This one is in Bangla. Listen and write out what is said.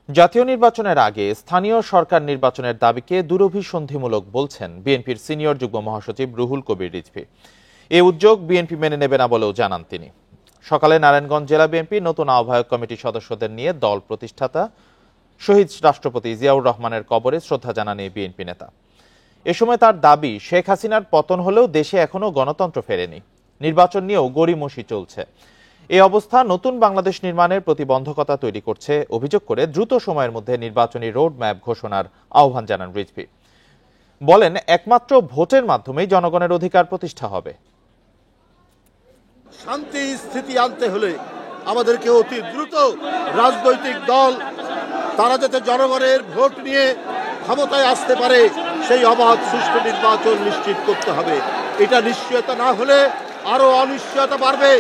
জাতীয় নির্বাচনের আগে স্থানীয় সরকার নির্বাচনের দাবিকে দুরভিসন্ধিমূলক বলছেন বিএনপির সিনিয়র যুগ্ম মহাসচিব রুহুল কবির রিজভী। এই উদ্যোগ বিএনপি মেনে নেবে না বলেও জানান তিনি। সকালে নারায়ণগঞ্জ জেলা বিএনপি নতুন আহ্বায়ক কমিটির সদস্যদের নিয়ে দল প্রতিষ্ঠাতা শহীদ রাষ্ট্রপতি জিয়াউর রহমানের কবরে শ্রদ্ধা জানান এই বিএনপি নেতা। এ সময় তার দাবি, শেখ হাসিনার পতন হলেও দেশে এখনো গণতন্ত্র ফেরেনি, নির্বাচন নিয়েও গড়িমসি চলছে। এই অবস্থা নতুন বাংলাদেশ নির্মাণের প্রতিবন্ধকতা তৈরি করছে অভিযোগ করে দ্রুত সময়ের মধ্যে নির্বাচনী রোড ম্যাপ ঘোষণার আহ্বান জানান রিজভী। বলেন, একমাত্র ভোটের মাধ্যমেই জনগণের অধিকার প্রতিষ্ঠা হবে। শান্তি স্থিতি আনতে হলে আমাদেরকে অতি দ্রুত রাজনৈতিক দল তারা যাতে জনগণের ভোট নিয়ে ক্ষমতায় আসতে পারে সেই অবাধ সুষ্ঠু নির্বাচন নিশ্চিত করতে হবে। এটা নিশ্চয়তা না হলে আরো অনিশ্চয়তা বাড়বে।